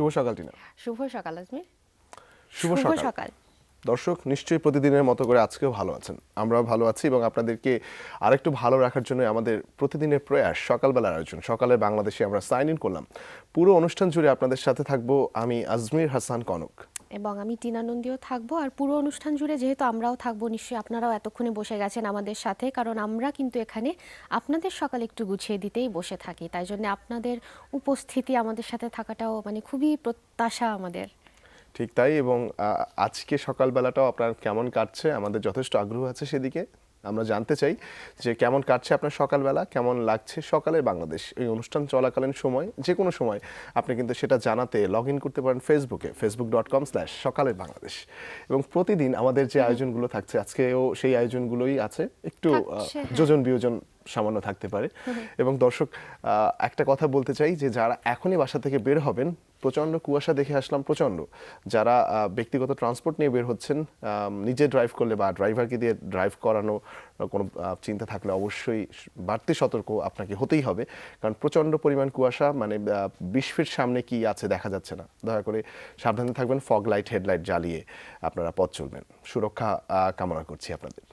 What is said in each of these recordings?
শুভ সকাল টিনা। শুভ সকাল আজমির। শুভ সকাল দর্শক, নিশ্চয়ই প্রতিদিনের মতো করে আজকেও ভালো আছেন, আমরাও ভালো আছি এবং আপনাদেরকে আরেকটু ভালো রাখার জন্য আমাদের প্রতিদিনের প্রয়াস সকালবেলার আয়োজন সকালে বাংলাদেশে আমরা সাইন ইন করলাম। পুরো অনুষ্ঠান জুড়ে আপনাদের সাথে থাকবো আমি আজমির হাসান কনক এবং আমি টিনা নন্দীও থাকবো। আর পুরো অনুষ্ঠান জুড়ে যেহেতু আমরাও থাকবো, নিশ্চয়ই আপনারাও এতক্ষণে বসে গেছেন আমাদের সাথে, কারণ আমরা কিন্তু এখানে আপনাদের সকাল একটু গুছিয়ে দিতেই বসে থাকি। তাই জন্য আপনাদের উপস্থিতি আমাদের সাথে থাকাটাও খুবই প্রত্যাশা আমাদের। ঠিক তাই। এবং আজকে সকালবেলাটাও আপনার কেমন কাটছে আমাদের যথেষ্ট আগ্রহ আছে সেদিকে। আমরা জানতে চাই যে কেমন কাটছে আপনার সকালবেলা, কেমন লাগছে সকালের বাংলাদেশ। এই অনুষ্ঠান চলাকালীন সময় যে কোনো সময় আপনি কিন্তু সেটা জানাতে লগ ইন করতে পারেন ফেসবুকে, facebook.com/সকালের বাংলাদেশ। এবং প্রতিদিন আমাদের যে আয়োজনগুলো থাকছে, আজকেও সেই আয়োজনগুলোই আছে, একটু যোজন বিয়োজন সামান্য থাকতে পারে। এবং দর্শক, একটা কথা বলতে চাই যে যারা এখনই বাসা থেকে বের হবেন, প্রচণ্ড কুয়াশা দেখে আসলাম, প্রচণ্ড। যারা ব্যক্তিগত ট্রান্সপোর্ট নিয়ে বের হচ্ছেন, নিজে ড্রাইভ করলে বা ড্রাইভারকে দিয়ে ড্রাইভ করানো কোনো চিন্তা থাকলে অবশ্যই বাড়তি সতর্ক আপনাকে হতেই হবে, কারণ প্রচণ্ড পরিমাণ কুয়াশা, 20 ফিট সামনে কি আছে দেখা যাচ্ছে না। দয়া করে সাবধানে থাকবেন, ফগ লাইট হেডলাইট জ্বালিয়ে আপনারা পথ চলবেন। সুরক্ষা কামনা করছি আপনাদের।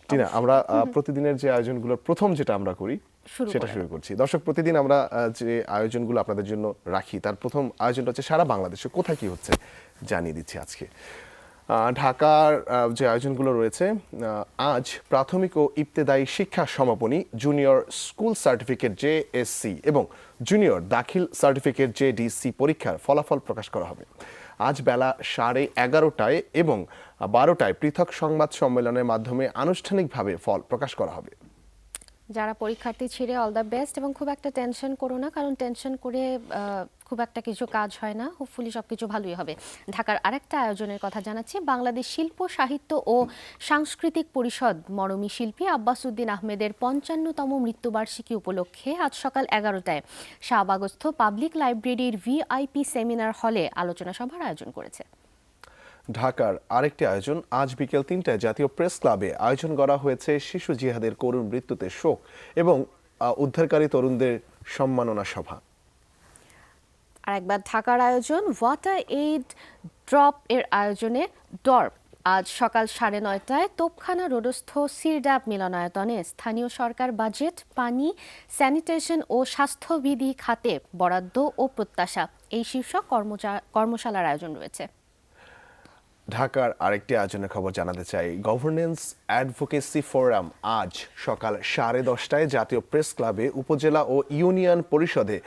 টিনা, আমরা প্রতিদিনের যে আয়োজনগুলোর প্রথম যেটা আমরা করি সেটা শুরু করছি। দর্শক, প্রতিদিন আমরা যে আয়োজনগুলো আপনাদের জন্য রাখি তার প্রথম আয়োজনটা হচ্ছে সারা বাংলাদেশে কোথায় কি হচ্ছে জানিয়ে দিচ্ছি আজকে। ঢাকার যে আয়োজনগুলো রয়েছে, আজ প্রাথমিক ও ইবতেদায়ী শিক্ষা সমাপনী, জুনিয়র স্কুল সার্টিফিকেট JSC এবং জুনিয়র দাখিল সার্টিফিকেট JDC পরীক্ষার ফলাফল প্রকাশ করা হবে। আজ বেলা 11:30টায় এবং 12টায় পৃথক সংবাদ সম্মেলনের মাধ্যমে আনুষ্ঠানিকভাবে ফল প্রকাশ করা হবে। যারা পরীক্ষার্থী ছিঁড়ে অল দ্য বেস্ট, এবং খুব একটা টেনশন করো না, কারণ টেনশন করে খুব একটা কিছু কাজ হয় না। হোপফুলি সবকিছু ভালোই হবে। ঢাকার আরেকটা আয়োজনের কথা জানাচ্ছি। বাংলাদেশ শিল্প সাহিত্য ও সাংস্কৃতিক পরিষদ মরমী শিল্পী আব্বাস উদ্দিন আহমেদের 55তম মৃত্যুবার্ষিকী উপলক্ষে আজ সকাল 11টায় শাহবাগস্থ পাবলিক লাইব্রেরির VIP সেমিনার হলে আলোচনা সভার আয়োজন করেছে। ঢাকার আরেকটি আয়োজন, আজ বিকেল 3টায় জাতীয় প্রেস ক্লাবে আয়োজন করা হয়েছে শিশু জিহাদের করুণ মৃত্যুতে শোক এবং উদ্ধারকারী তরুণদের সম্মাননা সভা। আরেকবার ঢাকার আয়োজন, ওয়াটার এইড ড্রপ এর আয়োজনে ডর্প আজ সকাল 9:30টায় তোপখানা রোডস্থ সিরডাপ মিলনায়তনে স্থানীয় সরকার বাজেট, পানি, স্যানিটেশন ও স্বাস্থ্যবিধি খাতে বরাদ্দ ও প্রত্যাশা, এই শীর্ষক কর্মশালার আয়োজন রয়েছে। ঢাকার আরেকটি আয়োজনের খবর জানাতে চাই। গভর্নেন্স অ্যাডভোকেসি ফোরাম আজ সকাল 10:30টায় জাতীয় প্রেস ক্লাবে উপজেলা ও ইউনিয়ন পরিষদে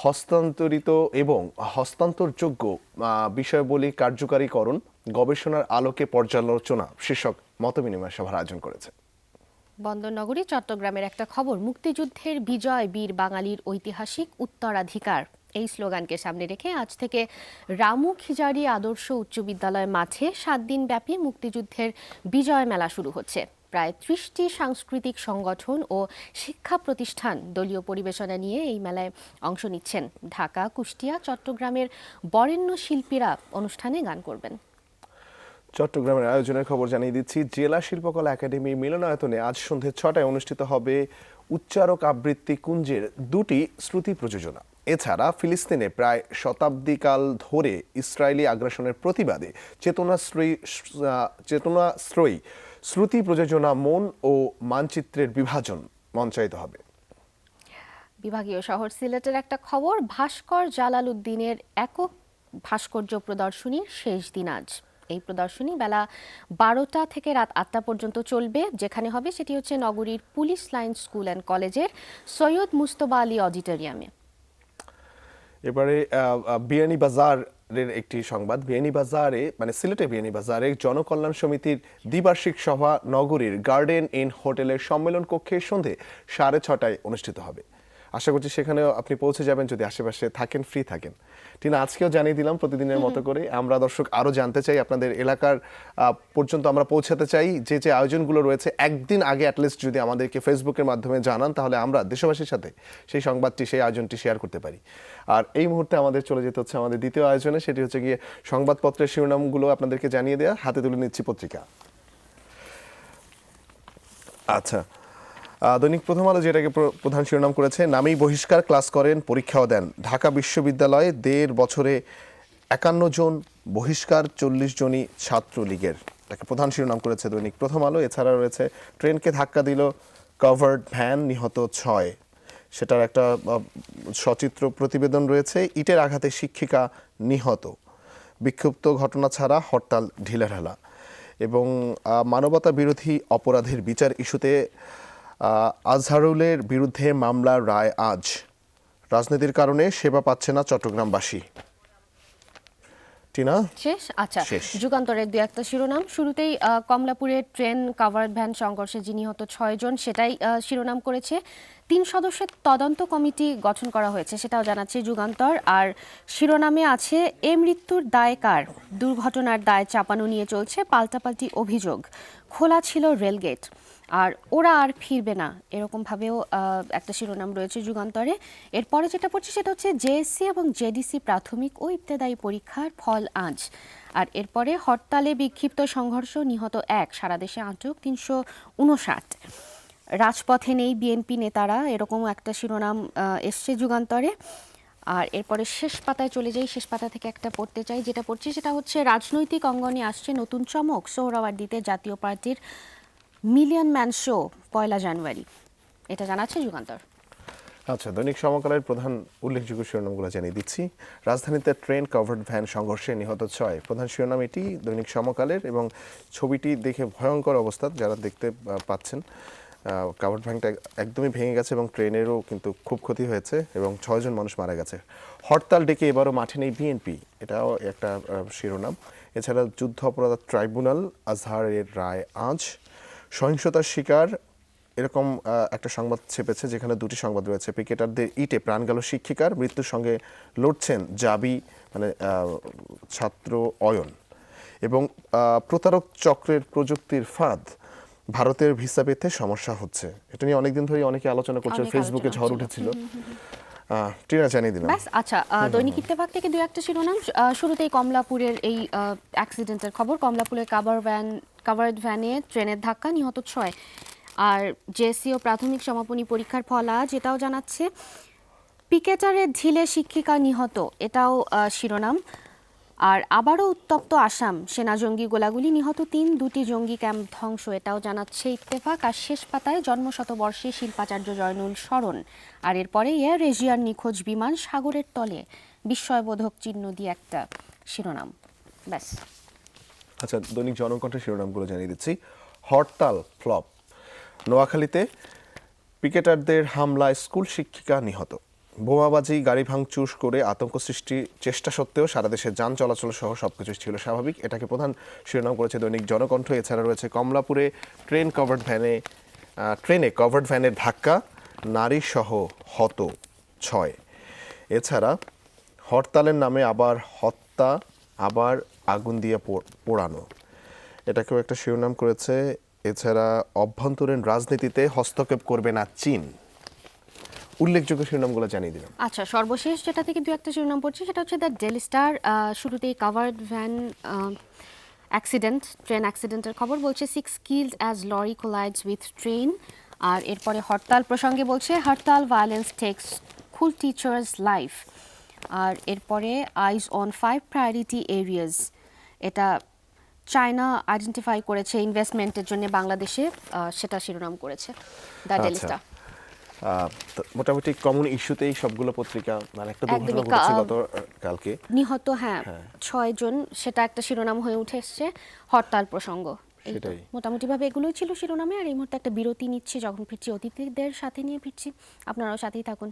হস্তান্তরিত এবং হস্তান্তরযোগ্য বিষয়াবলী কার্যকারীকরণ গবেষণার আলোকে পর্যালোচনা শীর্ষক মতবিনিময় সভার আয়োজন করেছে। বন্দরনগরী চট্টগ্রামের একটা খবর, মুক্তিযুদ্ধের বিজয় বীর বাঙালির ঐতিহাসিক উত্তরাধিকার, এই স্লোগানকে সামনে রেখে আজ থেকে রামু খিজারি আদর্শ উচ্চ বিদ্যালয় মাঠে 7 দিন ব্যাপী মুক্তিযুদ্ধের বিজয় মেলা শুরু হচ্ছে। প্রায় 30টি সাংস্কৃতিক সংগঠন ও শিক্ষা প্রতিষ্ঠান দলীয় পরিবেশনা নিয়ে এই মেলায় অংশ নিচ্ছেন। ঢাকা, কুষ্টিয়া, চট্টগ্রামের বরেণ্য শিল্পীরা অনুষ্ঠানে গান করবেন। চট্টগ্রামের আয়োজনের খবর জানিয়ে দিচ্ছি। জেলা শিল্পকলা একাডেমির মিলনায়তনে আজ সন্ধ্যে 6টায় অনুষ্ঠিত হবে উচ্চারক আবৃত্তি কুঞ্জের 2টি শ্রুতি প্রযোজনা। এছাড়া ফিলিস্তিনে প্রায় শতাব্দীকাল ধরে ইসরায়েলি আগ্রাসনের প্রতিবাদে চেতনাশ্রয়ী শ্রুতি প্রযোজনা মন ও মানচিত্রের বিভাজন মঞ্চায়িত হবে। বিভাগীয় শহর সিলেটের একটা খবর, ভাস্কর জালাল উদ্দিনের একক ভাস্কর্য প্রদর্শনীর শেষ দিন আজ। এই প্রদর্শনী বেলা 12টা থেকে রাত 8টা পর্যন্ত চলবে। যেখানে হবে সেটি হচ্ছে নগরীর পুলিশ লাইন স্কুল অ্যান্ড কলেজের সৈয়দ মুস্তফা আলী অডিটোরিয়ামে। এবারে বিয়ানীবাজারের একটি সংবাদ। বিয়ানীবাজারে সিলেটে বিয়ানীবাজারে জনকল্যাণ সমিতির দ্বিবার্ষিক সভা নগরীর গার্ডেন ইন হোটেলের সম্মেলন কক্ষে সন্ধে 6:30টায় অনুষ্ঠিত হবে। আশা করছি সেখানেও আপনি পৌঁছে যাবেন যদি আশেপাশে থাকেন, ফ্রি থাকেন। টিনা, আজকেও জানিয়ে দিলাম প্রতিদিনের মতো করে। আমরা দর্শক আরও জানতে চাই, আপনাদের এলাকার পর্যন্ত আমরা পৌঁছাতে চাই। যে যে আয়োজনগুলো রয়েছে একদিন আগে অ্যাটলিস্ট যদি আমাদেরকে ফেসবুকের মাধ্যমে জানান, তাহলে আমরা দেশবাসীর সাথে সেই সংবাদটি, সেই আয়োজনটি শেয়ার করতে পারি। আর এই মুহূর্তে আমাদের চলে যেতে হচ্ছে আমাদের দ্বিতীয় আয়োজনে, সেটি হচ্ছে গিয়ে সংবাদপত্রের শিরোনামগুলো আপনাদেরকে জানিয়ে দেওয়া। হাতে তুলে নিচ্ছি পত্রিকা। আচ্ছা, দৈনিক প্রথম আলো যেটাকে প্রধান শিরোনাম করেছে, নামেই বহিষ্কার, ক্লাস করেন, পরীক্ষাও দেন। ঢাকা বিশ্ববিদ্যালয়ে ১.৫ বছরে ৫১ জন বহিষ্কার, ৪০ জনই ছাত্রলীগের। এটাকে প্রধান শিরোনাম করেছে দৈনিক প্রথম আলো। এছাড়া রয়েছে, ট্রেনকে ধাক্কা দিল কভার্ড ভ্যান, নিহত ৬। সেটার একটা সচিত্র প্রতিবেদন রয়েছে। ইটের আঘাতে শিক্ষিকা নিহত। বিক্ষুব্ধ ঘটনা ছাড়া হরতাল ঢিলেঢালা। এবং মানবতা বিরোধী অপরাধের বিচার ইস্যুতে আজহারুলের বিরুদ্ধে মামলার রায় আজ। রাজনীতির কারণে সেবা পাচ্ছে না চট্টগ্রামবাসী। টিনা, শেষ? আচ্ছা, শেষ। যুগান্তরের দু একটা শিরোনাম। শুরুতেই কমলাপুরে ট্রেন কাভার্ড ভ্যান সংঘর্ষে যে নিহত ৬ জন, সেটাই শিরোনাম করেছে। ৩ সদস্যের তদন্ত কমিটি গঠন করা হয়েছে, সেটাও জানাচ্ছে যুগান্তর। আর শিরোনামে আছে, এ মৃত্যুর দায় কার? দুর্ঘটনার দায় চাপানো নিয়ে চলছে পাল্টাপাল্টি অভিযোগ। খোলা ছিল রেলগেট, আর ওরা আর ফিরবে না, এরকম ভাবেও একটা শিরোনাম রয়েছে যুগান্তরে। এরপরে যেটা পড়ছে সেটা হচ্ছে, জেএসসি এবং জেডিসি প্রাথমিক ও ইবতেদায়ী পরীক্ষার ফল আজ। আর এরপরে, হরতালে বিক্ষিপ্ত সংঘর্ষ, নিহত ১, সারা দেশে আটক ৩৫৯। রাজপথে নেই বিএনপি নেতারা, এরকম একটা শিরোনাম এসছে যুগান্তরে। আর এরপরে শেষ পাতায় চলে যাই, শেষ পাতা থেকে একটা পড়তে চাই। যেটা পড়ছি সেটা হচ্ছে, রাজনৈতিক অঙ্গনে আসছে নতুন চমক। সোহরাওয়ার্দীতে জাতীয় পার্টির মিলিয়ন ম্যান শো ১ জানুয়ারি, এটা জানাচ্ছে যুগান্তর। আচ্ছা, দৈনিক সমকালের প্রধান উল্লেখযোগ্য শিরোনামগুলো জানিয়ে দিচ্ছি। রাজধানীতে ট্রেন কভার্ড ভ্যান সংঘর্ষে নিহত ৬, প্রধান শিরোনাম এটি দৈনিক সমকালের। এবং ছবিটি দেখে ভয়ঙ্কর অবস্থা যারা দেখতে পাচ্ছেন। কাভার্ড ভ্যানটা একদমই ভেঙে গেছে এবং ট্রেনেরও কিন্তু খুব ক্ষতি হয়েছে এবং ৬ জন মানুষ মারা গেছে। হরতাল ডেকে এবারও মাঠে নেই বিএনপি, এটাও একটা শিরোনাম। এছাড়া যুদ্ধ অপরাধ ট্রাইব্যুনাল, আজহারের রায় আজ। সহিংসতার শিকার, এরকম একটা সংবাদ ছেপেছে যেখানে দুটি সংবাদ রয়েছে। পিকেটারদের ইটে প্রাণ গেল শিক্ষিকার, মৃত্যুর সঙ্গে লড়ছেন জাবি মানে ছাত্র অয়ন। এবং প্রতারক চক্রের প্রযুক্তির ফাঁদ, ভারতের ভিসা পেতে সমস্যা হচ্ছে। এটা নিয়ে অনেকদিন ধরে অনেকে আলোচনা করছে, ফেসবুকে ঝড় উঠেছিল। টিনা, জানিয়ে দিলাম। ব্যাস, আচ্ছা, দৈনিক ইত্তেফাক থেকে দু একটা শিরোনাম। শুরুতেই কমলাপুরের এই অ্যাক্সিডেন্টের খবর। কমলাপুরে কাভার্ড ভ্যানে ট্রেনের ধাক্কা, নিহত ৬। আর জেএসসি ও প্রাথমিক সমাপনী পরীক্ষার ফল আজ, এটাও জানাচ্ছে। পিকেটারের ঢিলে শিক্ষিকা নিহত, এটাও শিরোনাম। আর আবারও উত্তপ্ত আসাম, সেনা জঙ্গি গোলাগুলি, নিহত ৩, ২টি জঙ্গি ক্যাম্প ধ্বংস, এটাও জানাচ্ছে ইত্তেফাক। আর শেষ পাতায়, জন্মশতবর্ষে শিল্পাচার্য জয়নুল স্মরণ। আর এরপরে, এয়ার এশিয়ার নিখোঁজ বিমান সাগরের তলে, বিস্ময়বোধক চিহ্ন দিয়ে একটা শিরোনাম। ব্যাস। আচ্ছা, দৈনিক জনকণ্ঠের শিরোনামগুলো জানিয়ে দিচ্ছি। হরতাল ফ্লপ, নোয়াখালীতে পিকেটারদের হামলায় স্কুল শিক্ষিকা নিহত। বোমাবাজি, গাড়ি ভাঙচুর করে আতঙ্ক সৃষ্টির চেষ্টা সত্ত্বেও সারা দেশে যান চলাচল সহ সবকিছু ছিল স্বাভাবিক, এটাকে প্রধান শিরোনাম করেছে দৈনিক জনকণ্ঠ। এছাড়া রয়েছে, কমলাপুরে ট্রেনে কভার্ড ভ্যানের ধাক্কা, নারী সহ হত ৬। এছাড়া, হরতালের নামে আবার হত্যা, আবার আগুন দিয়ে পোড়ানো, এটাকেও একটা শিরোনাম করেছে। এছাড়া, অভ্যন্তরীণ রাজনীতিতে হস্তক্ষেপ করবে না চীন। উল্লেখযোগ্য শিরোনামগুলো জানিয়ে দিলাম। আচ্ছা, সর্বশেষ যেটা থেকে দু একটা শিরোনাম পড়ছে সেটা হচ্ছে দ্য ডেইলি স্টার। শুরুতেই কাভার্ড ভ্যান ট্রেন অ্যাক্সিডেন্টের খবর বলছে, 6 killed as lorry collides with train। আর এরপরে হরতাল প্রসঙ্গে বলছে, hartal violence takes school teachers life. আর এরপরে, আইজ অন 5 প্রায়োরিটি এরিয়াস, এটা চায়না আইডেন্টিফাই করেছে ইনভেস্টমেন্টের জন্য বাংলাদেশে, সেটা শিরোনাম করেছে দ্য ডেইলি স্টার। মোটামুটি কমন ইস্যুতেই সবগুলো পত্রিকা, মানে একটা দুর্ঘটনা ঘটেছে গতকালকে, নিহত ৬ জন, সেটা একটা শিরোনাম হয়ে উঠে এসছে। হরতাল প্রসঙ্গ, সেটাই মোটামুটি ভাবে এগুলোই ছিল শিরোনামে। আর এই মুহূর্তে একটা বিরতি নিচ্ছি, যখন ফিরছি অতিথিদের সাথে নিয়ে ফিরছি, আপনারাও সাথেই থাকুন।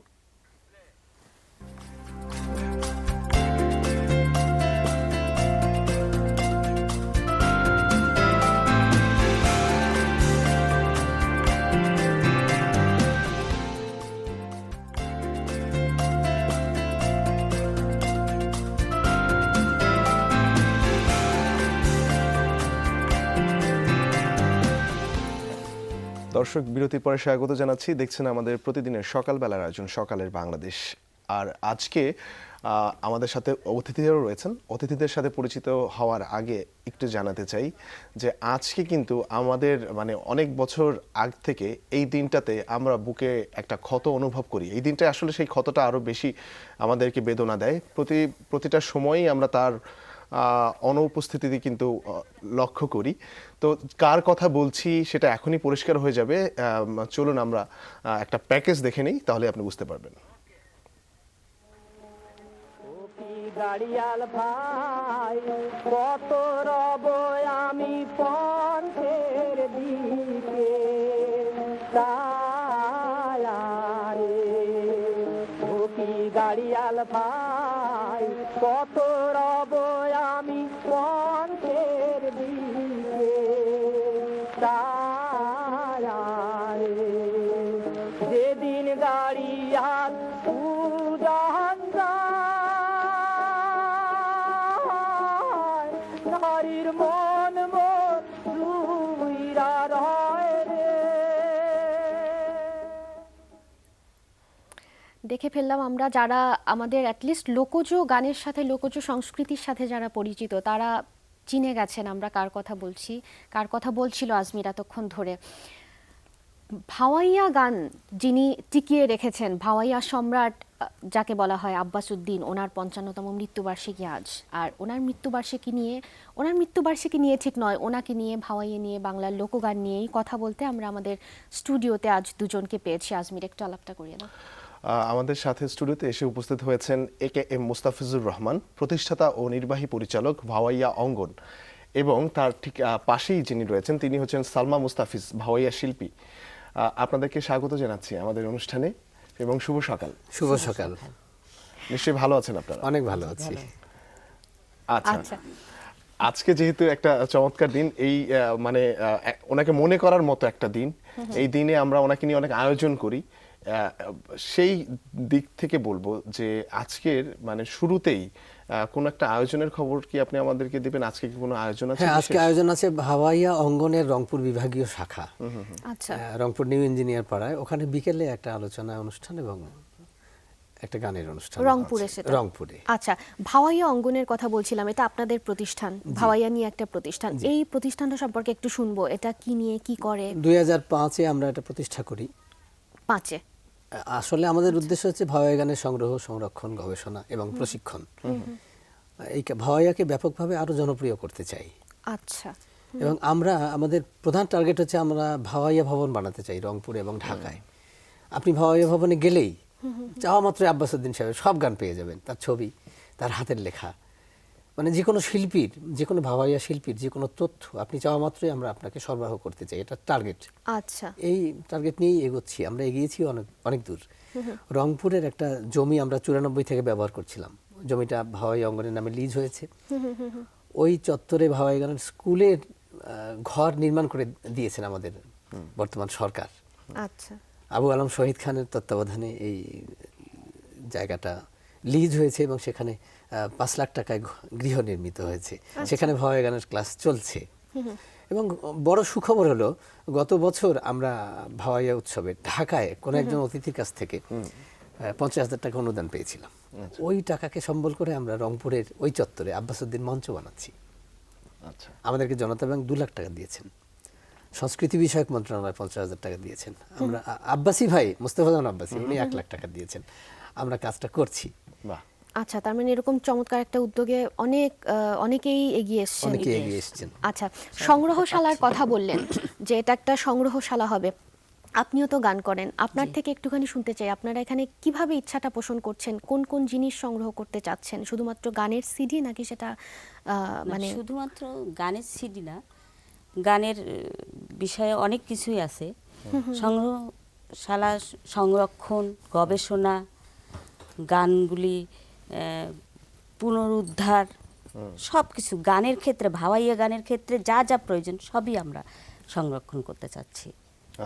দর্শক, বিরতির পরে স্বাগত জানাচ্ছি। দেখছেন আমাদের প্রতিদিনের সকালবেলার আয়োজন সকালের বাংলাদেশ। আর আজকে আমাদের সাথে অতিথিরাও রয়েছেন। অতিথিদের সাথে পরিচিত হওয়ার আগে একটু জানাতে চাই যে আজকে কিন্তু আমাদের মানে অনেক বছর আগ থেকে এই দিনটাতে আমরা বুকে একটা ক্ষত অনুভব করি। এই দিনটা আসলে সেই ক্ষতটা আরও বেশি আমাদেরকে বেদনা দেয়। প্রতিটা সময়ই আমরা তার অনুপস্থিতিতে কিন্তু লক্ষ্য করি। তো কার কথা বলছি সেটা এখনই পরিষ্কার হয়ে যাবে। চলুন আমরা একটা প্যাকেজ দেখে নিই, তাহলে আপনি বুঝতে পারবেন। গাড়িয়াল ভাই কত রব আমি পথের দিকে তায়ারে ঢুকি গাড়িয়াল ভাই কত রব আমি পথের দিকে তায়ারে যেদিন গাড়িয়াল উদান নারীর মন রুইরা রয় রে। দেখে ফেললাম আমরা যারা আমাদের অ্যাটলিস্ট লোকজ গানের সাথে লোকজ সংস্কৃতির সাথে যারা পরিচিত তারা চিনে গেছেন আমরা কার কথা বলছি, কার কথা বলছিল আজমির এতক্ষণ ধরে। ভাওয়াইয়া গান যিনি টিকিয়ে রেখেছেন, ভাওয়াইয়া সম্রাট যাকে বলা হয় আব্বাস উদ্দিন, ওনার ৫৫তম মৃত্যুবার্ষিকী আজ। আর ওনার মৃত্যুবার্ষিকী নিয়ে ঠিক নয়, ওনাকে নিয়ে, ভাওয়াইয়া নিয়ে, বাংলার লোকগান নিয়েই কথা বলতে আমরা আমাদের স্টুডিওতে আজ দুজনকে পেয়েছি। আজমির একটু আলাপটা করিয়ে দাও। আমাদের সাথে স্টুডিওতে এসে উপস্থিত হয়েছেন AKM মুস্তাফিজুর রহমান, প্রতিষ্ঠাতা ও নির্বাহী পরিচালক ভাওয়াইয়া অঙ্গন, এবং তার ঠিক পাশেই যিনি রয়েছেন তিনি হচ্ছেন সালমা মুস্তাফিজ, ভাওয়াইয়া শিল্পী। আপনাদেরকে স্বাগত জানাচ্ছি আমাদের অনুষ্ঠানে এবং শুভ সকাল। শুভ সকাল। নিশ্চয়ই ভালো আছেন আপনারা? অনেক ভালো আছি। আচ্ছা, আজকে যেহেতু একটা চমৎকার দিন, এই মানে ওনাকে মনে করার মতো একটা দিন, এই দিনে আমরা ওনাকে নিয়ে অনেক আয়োজন করি। সেই দিক থেকে বলবো যে আজকের মানে শুরুতেই কোন একটা আয়োজনের খবর কি আপনি আমাদেরকে দিবেন? আজকে কি কোনো আয়োজন আছে? হ্যাঁ, আজকে আয়োজন আছে ভাওয়াইয়া অঙ্গনের রংপুর বিভাগীয় শাখা, আচ্ছা, রংপুর নিউ ইঞ্জিনিয়ার পাড়ায়। ওখানে বিকেলে একটা আলোচনা অনুষ্ঠান এবং একটা গানের অনুষ্ঠান রংপুরে আছে। সেটা? রংপুরে। আচ্ছা, ভাওয়াইয়া অঙ্গনের কথা বলছিলাম, এটা আপনাদের প্রতিষ্ঠান, ভাওয়াইয়া নিয়ে একটা প্রতিষ্ঠান। এই প্রতিষ্ঠানটা সম্পর্কে একটু শুনবো, এটা কি নিয়ে কি করে? 2005-এ আমরা এটা প্রতিষ্ঠা করি। 5-এ? আসলে আমাদের উদ্দেশ্য হচ্ছে ভাওয়াইয়া গানের সংগ্রহ, সংরক্ষণ, গবেষণা এবং প্রশিক্ষণ। এই ভাওয়াইয়াকে ব্যাপকভাবে আরো জনপ্রিয় করতে চাই। আচ্ছা, এবং আমরা আমাদের প্রধান টার্গেট হচ্ছে আমরা ভাওয়াইয়া ভবন বানাতে চাই রংপুরে এবং ঢাকায়। আপনি ভাওয়াইয়া ভবনে গেলেই চাওয়া মাত্র আব্বাস উদ্দিন সাহেবের সব গান পেয়ে যাবেন, তার ছবি, তার হাতের লেখা, মানে যে কোনো শিল্পীর, যে কোনো ভাওয়াইয়া শিল্পীর যে কোনো তথ্য আপনি চাওয়া মাত্রই আমরা আপনাকে সরবরাহ করতে চাই। এটা টার্গেট। আচ্ছা, এই টার্গেট নিয়েই এগোচ্ছি। আমরা এগিয়েছি অনেক দূর। রংপুরের একটা জমি আমরা 94 থেকে ব্যবহার করছিলাম। জমিটা ভাওয়াইয়া অঙ্গনের নামে লিজ হয়েছে। ওই চত্বরে ভাওয়াইয়া গানের স্কুলের ঘর নির্মাণ করে দিয়েছেন আমাদের বর্তমান সরকার। আচ্ছা, আবু আলম শহীদ খানের তত্ত্বাবধানে এই জায়গাটা লিজ হয়েছে এবং সেখানে 5 লাখ টাকায় গৃহ নির্মিত হয়েছে। সেখানে ভাওয়াইয়া গানের ক্লাস চলছে। এবং বড় সুখবর হলো, গত বছর আমরা ভাওয়াইয়া উৎসবে ঢাকায় কোনো একজন অতিথির কাছ থেকে 50,000 টাকা অনুদান পেয়েছিলাম। ওই টাকাকে সম্বল করে আমরা রংপুরের ওই চত্বরে আব্বাস উদ্দিন মঞ্চ বানাচ্ছি। আচ্ছা, আমাদেরকে জনতা ব্যাংক 2 লাখ টাকা দিয়েছেন, সংস্কৃতি বিষয়ক মন্ত্রণালয় 50,000 টাকা দিয়েছেন, আমরা আব্বাসী ভাই মুস্তাফা জামান আব্বাসী উনি 1 লাখ টাকা দিয়েছেন। আমরা কাজটা করছি। বাহ। আচ্ছা, তার মানে এরকম চমৎকার একটা উদ্যোগে অনেকেই এগিয়ে এসছেন। আচ্ছা, সংগ্রহশালার কথা বললেন যে এটা একটা সংগ্রহশালা হবে, আপনিও তো গান করেন, আপনার থেকে একটুখানি শুনতে চাই আপনারা এখানে কিভাবে ইচ্ছাটা পোষণ করছেন, কোন কোন জিনিস সংগ্রহ করতে চাচ্ছেন? শুধুমাত্র গানের সিডি নাকি সেটা মানে? শুধুমাত্র গানের সিডি না, গানের বিষয়ে অনেক কিছুই আছে। সংগ্রহশালা, সংরক্ষণ, গবেষণা, গানগুলি পুনরুদ্ধার, সব কিছু গানের ক্ষেত্রে, ভাওয়াইয়া গানের ক্ষেত্রে যা যা প্রয়োজন সবই আমরা সংরক্ষণ করতে চাচ্ছি।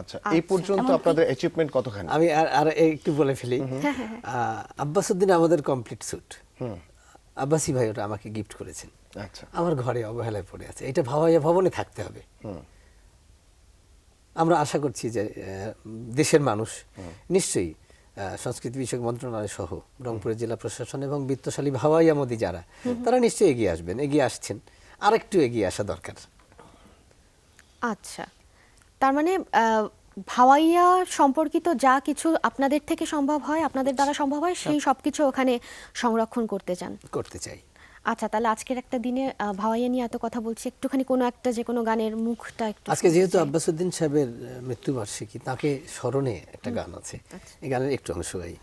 আচ্ছা, এই পর্যন্ত আপনাদের অ্যাচিভমেন্ট কতখানি? আমি আর একটু বলে ফেলি। আব্বাস উদ্দিন আমাদের কমপ্লিট স্যুট আব্বাসী ভাই ওটা আমাকে গিফট করেছেন। আচ্ছা, আমার ঘরে অবহেলায় পড়ে আছে। এটা ভাওয়াইয়া ভবনে থাকতে হবে। আমরা আশা করছি যে দেশের মানুষ নিশ্চয়ই সংস্কৃতি বিষয়ক মন্ত্রণালয় সহ রংপুরের জেলা প্রশাসন এবং বিত্তশালী ভাওয়াইয়া মোদি যারা, তারা নিশ্চয়ই এগিয়ে আসবেন, এগিয়ে আসছেন, আরেকটু এগিয়ে আসা দরকার। আচ্ছা, তার মানে ভাওয়াইয়া সম্পর্কিত যা কিছু আপনাদের থেকে সম্ভব হয়, আপনাদের দ্বারা সম্ভব হয়, সেই সব কিছু ওখানে সংরক্ষণ করতে চান। করতে চাই। আচ্ছা, তাহলে আজকের একটা দিনে ভাওয়াইয়া নিয়ে এত কথা বলছি, একটুখানি কোনো একটা যে কোনো গানের মুখটা একটু আজকে শুনতে যেহেতু চাই। আব্বাসউদ্দিন সাহেবের মৃত্যুবার্ষিকী, তাকে স্মরণে একটা গান আছে, এই গানের একটু অংশ গাই।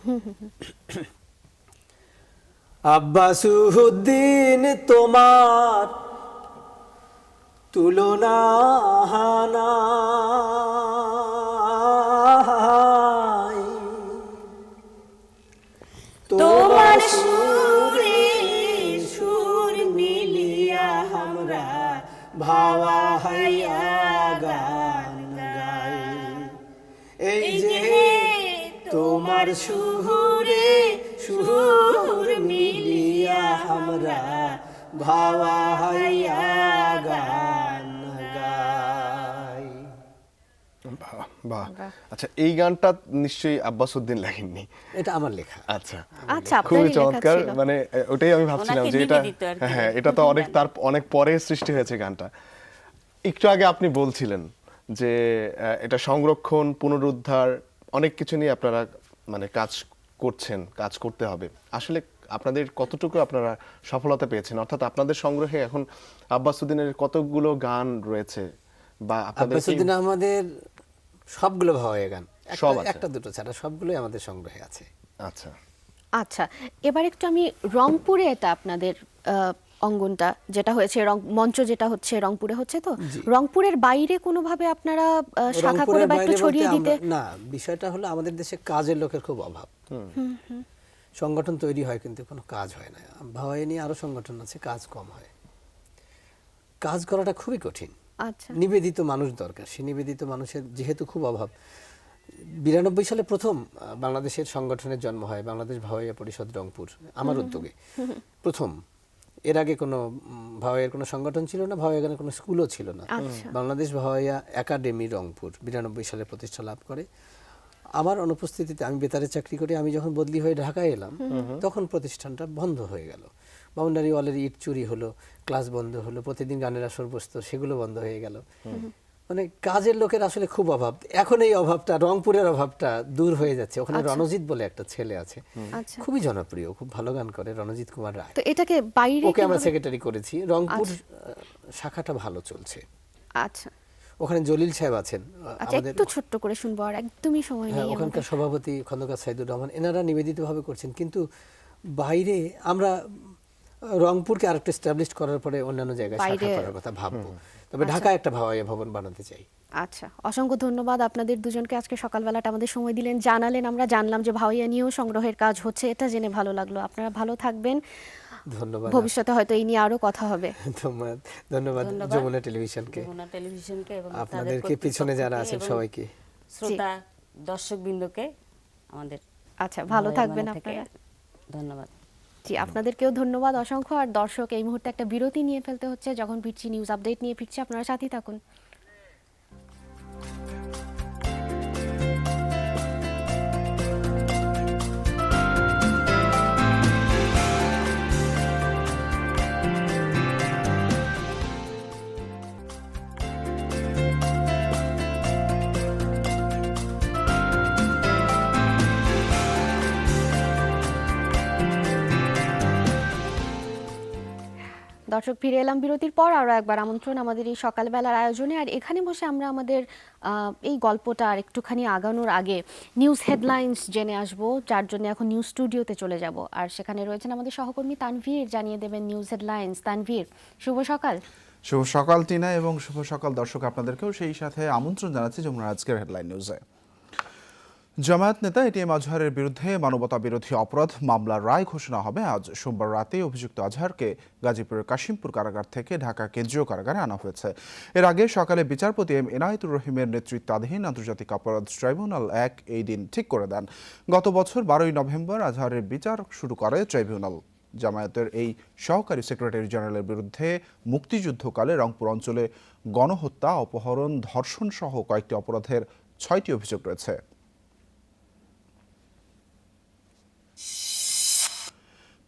আব্বাসউদ্দিন তোমার তুলনা নাই, তোমার সুরে সুর মিলিয়া আমরা ভাওয়াইয়া গান গাই। এই যে তোমার সুরে সুর মিলিয়া আমরা ভাওয়াইয়া গান গাই। বাহ বাহ। আচ্ছা, এই গানটা নিশ্চয়ই আব্বাসউদ্দিন লেখেননি? এটা আমার লেখা। আচ্ছা, আচ্ছা, খুবই আপনারই লেখা চমৎকার। ছিল। মানে ওটাই আমি ভাবছিলাম ওনাকে যে এটা, নিবেদিত আর কি। হ্যাঁ এটা তো অনেক পরে সৃষ্টি হয়েছে গানটা। একটু আগে আপনি বলছিলেন যে এটা সংরক্ষণ, পুনরুদ্ধার, অনেক কিছু নিয়ে আপনারা মানে কাজ করছেন, কাজ করতে হবে। আসলে আপনাদের কতটুকু আপনারা সফলতা পেয়েছেন? অর্থাৎ আপনাদের সংগ্রহে এখন আব্বাসউদ্দিনের কতগুলো গান রয়েছে, বা আপনাদের কি- আব্বাসউদ্দিন আমাদের সবগুলো ভাওয়াইয়া গান, সব আছে? একটা দুটো ছাড়া সবগুলোই আমাদের সংগ্রহে আছে। আচ্ছা, আচ্ছা, এবার একটু আমি রংপুরে, এটা আপনাদের অঙ্গনটা যেটা হয়েছে, মঞ্চ যেটা হচ্ছে রংপুরে হচ্ছে, তো রংপুরের বাইরে কোনোভাবে আপনারা শাখা করে রংপুরের বা একটু বাইরে ছড়িয়ে বলতে দিতে? না, বিষয়টা হলো আমাদের দেশে কাজের লোকের খুব অভাব। সংগঠন তৈরি হয় কিন্তু কোনো কাজ হয় না। ভাওয়াইয়া নিয়ে আরো সংগঠন আছে, কাজ কম হয়। কাজ করাটা খুবই কঠিন। আচ্ছা, নিবেদিত মানুষ দরকার। সেই নিবেদিত মানুষের যেহেতু খুব অভাব, 92 সালে প্রথম বাংলাদেশের সংগঠনের জন্ম হয়, বাংলাদেশ ভাওয়াইয়া পরিষদ রংপুর, আমার উদ্যোগে প্রথম। এর আগে কোনো ভাওয়াইয়ার কোনো সংগঠন ছিল না, ভাওয়াইয়া গানের কোনো স্কুলও ছিল না। আচ্ছা। বাংলাদেশ ভাওয়াইয়া একাডেমি রংপুর 92 সালে প্রতিষ্ঠা লাভ করে। আমার অনুপস্থিতিতে, আমি বেতারে চাকরি করি, আমি যখন বদলি হয়ে ঢাকায় এলাম, তখন প্রতিষ্ঠানটা বন্ধ হয়ে গেল। বাউন্ডারি ওয়ালের ইট চুরি হলো, ক্লাস বন্ধ হলো, প্রতিদিন গানের আসর বসতো, সেগুলো বন্ধ হয়ে গেল। মানে কাজের লোকের আসলে খুব অভাব। এখন এই অভাবটা, রংপুরের অভাবটা দূর হয়ে যাচ্ছে। ওখানে রণজিৎ বলে একটা ছেলে আছে, আচ্ছা, খুবই জনপ্রিয়, খুব ভালো গান করে, রণজিৎ কুমার রায়। তো এটাকে বাইরে ওকে আমরা কিভাবে- সেক্রেটারি করেছি। রংপুর শাখাটা ভালো চলছে। আচ্ছা ওখানে জলিল সাহেব আছেন আচ্ছা, আমাদের, একটু ছোট্ট করে শুনবো, আর একদমই সময় হ্যাঁ, নেই ওখানকার আমাদের। সভাপতি খন্দকার সাইদুর রহমান, এনারা নিবেদিতভাবে করছেন। কিন্তু বাইরে আমরা রংপুরকে আরেকটু এস্টাবলিশ করার পরে অন্যান্য জায়গায় শাখা বাইরে- করার কথা ভাববো। তবে ঢাকায় একটা ভাওয়াইয়া ভবন বানাতে চাই। আচ্ছা, অসংখ্য ধন্যবাদ আপনাদের দুজনকে, আজকে সকালবেলাটা আমাদের সময় দিলেন, জানালেন। আমরা জানলাম যে ভাওয়াইয়া নিয়েও সংগ্রহের কাজ হচ্ছে, এটা জেনে ভালো লাগলো। আপনারা ভালো থাকবেন, ধন্যবাদ। ভবিষ্যতে হয়তো এই নিয়ে আরো কথা হবে। ধন্যবাদ, ধন্যবাদ যমুনা টেলিভিশনকে, যমুনা টেলিভিশনকে এবং তাদের আপনাদেরকে পিছনে যারা কর্তৃপক্ষকে আছেন এবং সবাইকে। শ্রোতা দর্শকবৃন্দকে আমাদের আচ্ছা, ভালো ভাওয়াইয়া থাকবেন বাংলা থেকে আপনারা। ধন্যবাদ। জি, আপনাদেরকেও ধন্যবাদ অসংখ্য। আর দর্শক, এই মুহূর্তে একটা বিরতি নিয়ে ফেলতে হচ্ছে, যখন ফিরছি নিউজ আপডেট নিয়ে ফিরছি, আপনারা সাথেই থাকুন। দর্শক, ফিরে এলাম বিরতির পর। আরও একবার আমন্ত্রণ আমাদের এই সকালবেলার আয়োজনে। আর এখানে বসে আমরা আমাদের এই গল্পটা আর একটুখানি আগানোর আগে নিউজ হেডলাইন্স জেনে আসবো, যার জন্য এখন নিউজ স্টুডিওতে চলে যাব। আর সেখানে রয়েছেন আমাদের সহকর্মী তানভীর, জানিয়ে দেবেন নিউজ হেডলাইন্স। তানভীর, শুভ সকাল। শুভ সকাল টিনা, এবং শুভ সকাল দর্শক আপনাদেরকেও। সেই সাথে আমন্ত্রণ জানাচ্ছি যমুনার আজকের হেডলাইন নিউজে। জামায়াত নেতা এটিএম আজহারের বিরুদ্ধে মানবতা বিরোধী অপরাধ মামলার রায় ঘোষণা হবে আজ সোমবার রাতে। অভিযুক্ত আজহারকে গাজীপুরের কাশিমপুর কারাগার থেকে ঢাকা কেন্দ্রীয় কারাগারে আনা হয়েছে। এর আগে সকালে বিচারপতি এম এনায়েতুর রহিমের নেতৃত্বাধীন আন্তর্জাতিক অপরাধ ট্রাইব্যুনাল 1 এই দিন ঠিক করে দেন। গত বছর 12ই নভেম্বর আজহারের বিচার শুরু করে ট্রাইব্যুনাল। জামায়াতের এই সহকারী সেক্রেটারি জেনারেলের বিরুদ্ধে মুক্তিযুদ্ধকালে রংপুর অঞ্চলে গণহত্যা, অপহরণ, ধর্ষণ সহ কয়েকটি অপরাধের 6টি অভিযোগ রয়েছে।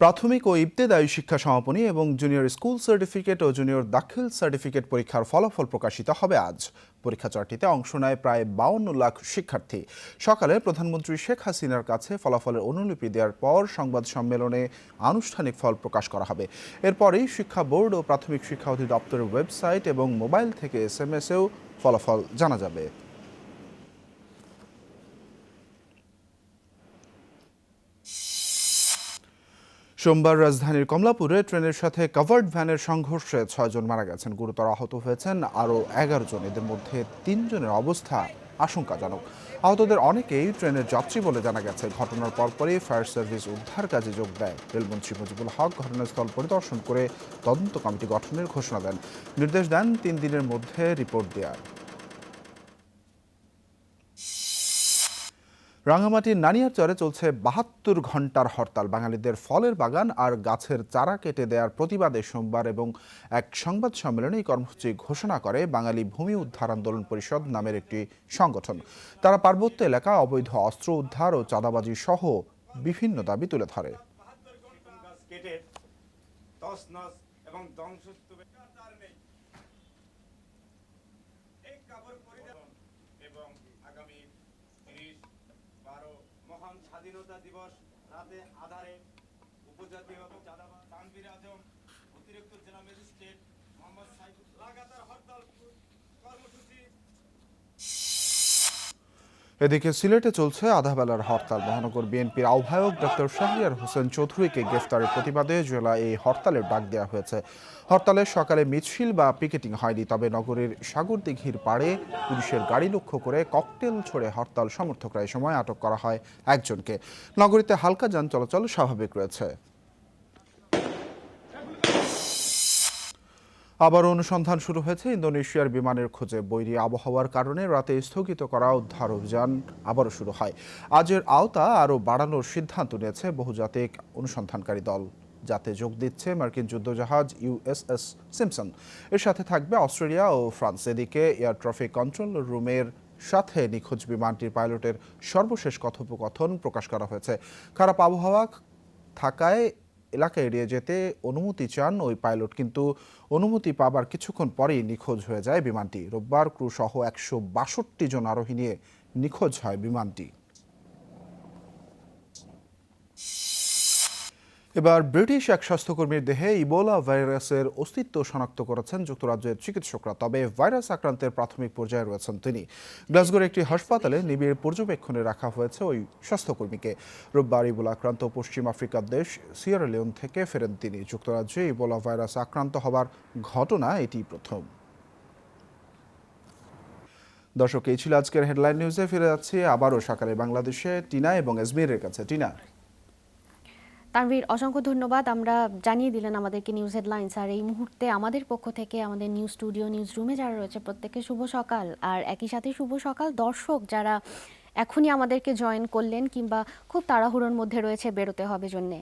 প্রাথমিক ও ইবতেদায়ী শিক্ষা সমাপনী এবং জুনিয়র স্কুল সার্টিফিকেট ও জুনিয়র দাখিল সার্টিফিকেট পরীক্ষার ফলাফল প্রকাশিত হবে আজ। পরীক্ষা চারটিতে অংশ নেয় প্রায় 52 লাখ শিক্ষার্থী। সকালে প্রধানমন্ত্রী শেখ হাসিনার কাছে ফলাফলের অনুলিপি দেওয়ার পর সংবাদ সম্মেলনে আনুষ্ঠানিক ফল প্রকাশ করা হবে। এরপরেই শিক্ষা বোর্ড ও প্রাথমিক শিক্ষা অধিদপ্তরের ওয়েবসাইট এবং মোবাইল থেকে SMS-এও ফলাফল জানা যাবে। সোমবার রাজধানীর কমলাপুরে ট্রেনের সাথে কাভার্ড ভ্যানের সংঘর্ষে 6 জন মারা গেছেন, গুরুতর আহত হয়েছেন আরও 11 জন। এদের মধ্যে 3 জনের অবস্থা আশঙ্কাজনক। আহতদের অনেকেই ট্রেনের যাত্রী বলে জানা গেছে। ঘটনার পরপরই ফায়ার সার্ভিস উদ্ধার কাজে যোগ দেয়। রেলমন্ত্রী মুজিবুল হক ঘটনাস্থল পরিদর্শন করে তদন্ত কমিটি গঠনের ঘোষণা দেন। নির্দেশ দেন 3 দিনের মধ্যে রিপোর্ট দেওয়ার। রাঙামাটির নানিয়ারচরে চলছে 72 ঘন্টার হরতাল। বাঙালিদের ফলের বাগান আর গাছের চারা কেটে দেওয়ার প্রতিবাদে সোমবার এবং এক সংবাদ সম্মেলনে এই কর্মসূচি ঘোষণা করে বাঙালি ভূমি উদ্ধার আন্দোলন পরিষদ নামের একটি সংগঠন। তারা পার্বত্য এলাকা অবৈধ অস্ত্র উদ্ধার ও চাঁদাবাজি সহ বিভিন্ন দাবি তুলে ধরে। মহান স্বাধীনতা দিবস রাতে আধারে উপজাতীয় তানভীর আজম অতিরিক্ত জেলা ম্যাজিস্ট্রেট মোহাম্মদ সাইফুল লাগাতার হরতাল কর্মসূচি। এদিকে সিলেটে চলছে আধাবেলার হরতাল। মহানগর বিএনপির আহ্বায়ক ডক্টর শাহরিয়ার হোসেন চৌধুরীকে গ্রেফতারের প্রতিবাদে জেলা এই হরতালের ডাক দেওয়া হয়েছে। হরতালে সকালে মিছিল বা পিকেটিং হয়নি, তবে নগরীর সাগরদিঘির পাড়ে পুলিশের গাড়ি লক্ষ্য করে ককটেল ছড়ে হরতাল সমর্থকরা। এই সময় আটক করা হয় একজনকে। নগরীতে হালকা যান চলাচল স্বাভাবিক রয়েছে। আবার অনুসন্ধান শুরু হয়েছে ইন্দোনেশিয়ার বিমানের খোঁজে। বৈরী আবহাওয়ার কারণে রাতে স্থগিত করা উদ্ধার অভিযান আবারও শুরু হয়। আজের আওতা আরও বাড়ানোর সিদ্ধান্ত নিয়েছে বহুজাতিক অনুসন্ধানকারী দল, যাতে যোগ দিচ্ছে মার্কিন যুদ্ধজাহাজ USS সিমসন। এর সাথে থাকবে অস্ট্রেলিয়া ও ফ্রান্স। এদিকে এয়ার ট্রাফিক কন্ট্রোল রুমের সাথে নিখোঁজ বিমানটির পাইলটের সর্বশেষ কথোপকথন প্রকাশ করা হয়েছে। খারাপ আবহাওয়া থাকায় এলাকা এড়িয়ে যেতে অনুমতি চান ওই পাইলট, কিন্তু অনুমতি পাবার কিছুক্ষণ পরেই নিখোঁজ হয়ে যায় বিমানটি। রোববার ক্রু সহ 162 জন আরোহী নিয়ে নিখোঁজ হয় বিমানটি। এবার ব্রিটিশ এক স্বাস্থ্যকর্মীর দেহে ইবোলা ভাইরাসের অস্তিত্ব শনাক্ত করেছেন যুক্তরাজ্যের চিকিৎসকরা। তবে ভাইরাস আক্রান্তের প্রাথমিক পর্যায়ে রয়েছেন তিনি। গ্লাসগোর একটি হাসপাতালে নিবিড় পর্যবেক্ষণে রাখা হয়েছে ওই স্বাস্থ্যকর্মীকে। রোববার ইবোলা আক্রান্ত পশ্চিম আফ্রিকার দেশ সিয়েরা লিওন থেকে ফেরেন তিনি। যুক্তরাজ্যে ইবোলা ভাইরাস আক্রান্ত হবার ঘটনা এটি প্রথম। দর্শক, এই ছিল আজকের হেডলাইন নিউজে। ফিরে যাচ্ছি আবারও সকালে বাংলাদেশে টিনা এবং এজমিরের কাছে। টিনা। তানভীর, অসংখ্য ধন্যবাদ। আমরা জানিয়ে দিলেন আমাদেরকে নিউজ হেডলাইন্স। আর এই মুহূর্তে আমাদের পক্ষ থেকে আমাদের নিউজ স্টুডিও, নিউজ রুমে যারা রয়েছে প্রত্যেককে শুভ সকাল। আর একই সাথে শুভ সকাল দর্শক যারা এখনই আমাদেরকে জয়েন করলেন কিংবা খুব তাড়াহুড়োর মধ্যে রয়েছে, বেরোতে হবে জন্যে,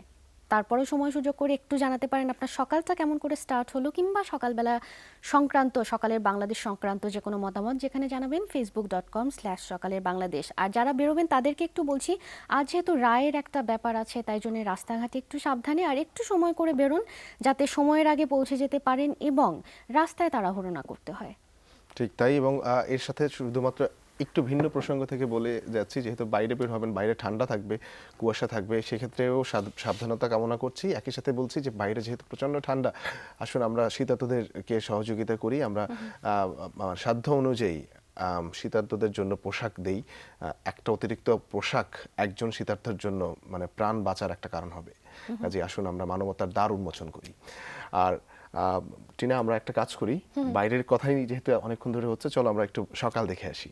তারপরে সময় সুযোগ করে একটু জানাতে পারেন আপনার সকালটা কেমন করে স্টার্ট হলো, কিংবা সকালবেলা সংক্রান্ত, সকালের বাংলাদেশ সংক্রান্ত যে কোনো মতামত যেখানে জানাবেন facebook.com/সকালের বাংলাদেশ। আর যারা বেরোবেন তাদেরকে একটু বলছি, আজ যেহেতু রায়ের একটা ব্যাপার আছে, তাই জন্য রাস্তাঘাটে একটু সাবধানে আর একটু সময় করে বেরোন, যাতে সময়ের আগে পৌঁছে যেতে পারেন এবং রাস্তায় তাড়াহুড়ো না করতে হয়। ঠিক তাই। এবং এর সাথে শুধুমাত্র একটু ভিন্ন প্রসঙ্গ থেকে বলে যাচ্ছি, যেহেতু বাইরে বের হবেন, বাইরে ঠান্ডা থাকবে, কুয়াশা থাকবে, সেক্ষেত্রেও সাবধানতা কামনা করছি। একই সাথে বলছি যে বাইরে যেহেতু প্রচণ্ড ঠান্ডা, আসুন আমরা শীতার্তদেরকে সহযোগিতা করি। আমরা সাধ্য অনুযায়ী শীতার্তদের জন্য পোশাক দেই। একটা অতিরিক্ত পোশাক একজন শীতার্থের জন্য মানে প্রাণ বাঁচার একটা কারণ হবে। কাজে আসুন আমরা মানবতার দ্বার উন্মোচন করি। আর টিনা, আমরা একটা কাজ করি, বাইরের কথাই যেহেতু অনেকক্ষণ ধরে হচ্ছে, চলো আমরা একটু সকাল দেখে আসি।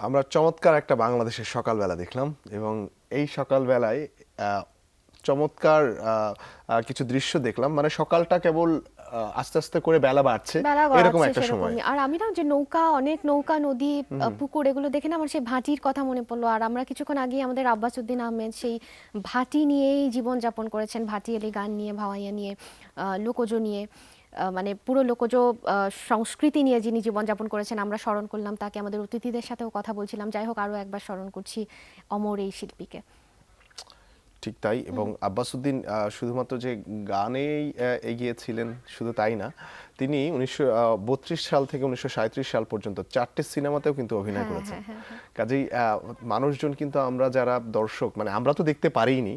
আমরা চমৎকার একটা বাংলাদেশের সকালবেলা দেখলাম এবং এই সকালবেলায় চমৎকার কিছু দৃশ্য দেখলাম, মানে সকালটা কেবল আস্তে আস্তে করে বেলা বাড়ছে বেলা এরকম গড়াচ্ছে একটা সময়। সেরকমই। আর আমি না যে অনেক নৌকা, নদী, পুকুর এগুলো দেখে না আমার সেই ভাটির কথা মনে পড়লো। আর আমরা কিছুক্ষণ আগে আমাদের আব্বাস উদ্দিন আহমেদ সেই ভাটি নিয়েই জীবনযাপন করেছেন, ভাটি এলি গান নিয়ে, ভাওয়াইয়া নিয়ে, লোকজ নিয়ে, মানে পুরো লোকজ সংস্কৃতি নিয়ে যিনি জীবনযাপন করেছেন আমরা স্মরণ করলাম তাকে, আমাদের অতিথিদের সাথেও কথা বলছিলাম। যাই হোক, আরও একবার স্মরণ করছি অমর এই শিল্পীকে। ঠিক তাই। এবং আব্বাসউদ্দিন শুধুমাত্র যে গানেই এগিয়েছিলেন শুধু তাই না, তিনি 1932 সাল থেকে 1937 সাল পর্যন্ত 4টে সিনেমাতেও কিন্তু অভিনয় করেছেন। কাজেই মানুষজন কিন্তু, আমরা যারা দর্শক, মানে আমরা তো দেখতে পারিনি,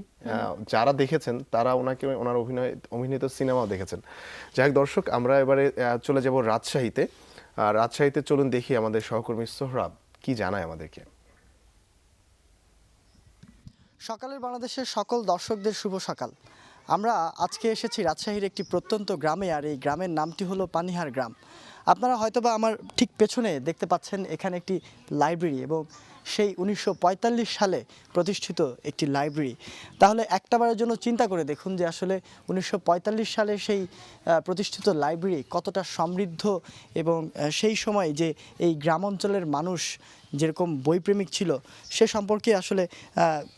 যারা দেখেছেন তারা ওনার অভিনীত সিনেমাও দেখেছেন। যাই হোক দর্শক, আমরা এবারে চলে যাব রাজশাহীতে। রাজশাহীতে চলুন দেখি আমাদের সহকর্মী সোহরাব কি জানায় আমাদেরকে। সকালের বাংলাদেশের সকল দর্শকদের শুভ সকাল। আমরা আজকে এসেছি রাজশাহীর একটি প্রত্যন্ত গ্রামে, আর এই গ্রামের নামটি হলো পানিহার গ্রাম। আপনারা হয়তোবা আমার ঠিক পেছনে দেখতে পাচ্ছেন এখানে একটি লাইব্রেরি, এবং সেই 1945 সালে প্রতিষ্ঠিত একটি লাইব্রেরি। তাহলে একটাবারের জন্য চিন্তা করে দেখুন যে আসলে 1945 সালে সেই প্রতিষ্ঠিত লাইব্রেরি কতটা সমৃদ্ধ, এবং সেই সময় যে এই গ্রাম অঞ্চলের মানুষ যেরকম বইপ্রেমিক ছিল সে সম্পর্কে আসলে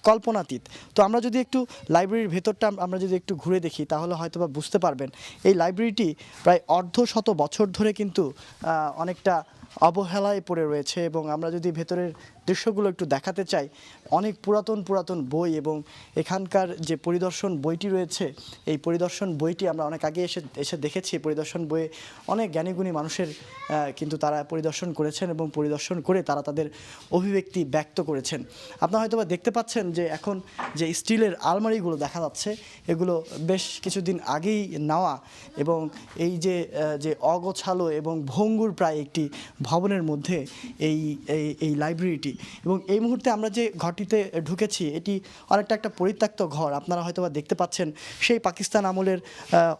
কল্পনাতীত। তো আমরা যদি একটু লাইব্রেরির ভেতরটা আমরা যদি একটু ঘুরে দেখি তাহলে হয়তোবা বুঝতে পারবেন এই লাইব্রেরিটি প্রায় অর্ধশত বছর ধরে কিন্তু অনেকটা অবহেলায় পড়ে রয়েছে। এবং আমরা যদি ভেতরের দৃশ্যগুলো একটু দেখাতে চাই, অনেক পুরাতন বই, এবং এখানকার যে পরিদর্শন বইটি রয়েছে, এই পরিদর্শন বইটি আমরা অনেক আগে এসে দেখেছি। পরিদর্শন বইয়ে অনেক জ্ঞানীগুণী মানুষের কিন্তু তারা পরিদর্শন করেছেন, এবং পরিদর্শন করে তারা তাদের অভিব্যক্তি ব্যক্ত করেছেন। আপনারা হয়তোবা দেখতে পাচ্ছেন যে এখন যে স্টিলের আলমারিগুলো দেখা যাচ্ছে, এগুলো বেশ কিছুদিন আগেই নেওয়া, এবং এই যে অগোছালো এবং ভঙ্গুর প্রায় একটি ভবনের মধ্যে এই লাইব্রেরিটি। এবং এই মুহূর্তে আমরা যে ঘরটিতে ঢুকেছি এটি অনেকটা একটা পরিত্যক্ত ঘর। আপনারা হয়তোবা দেখতে পাচ্ছেন সেই পাকিস্তান আমলের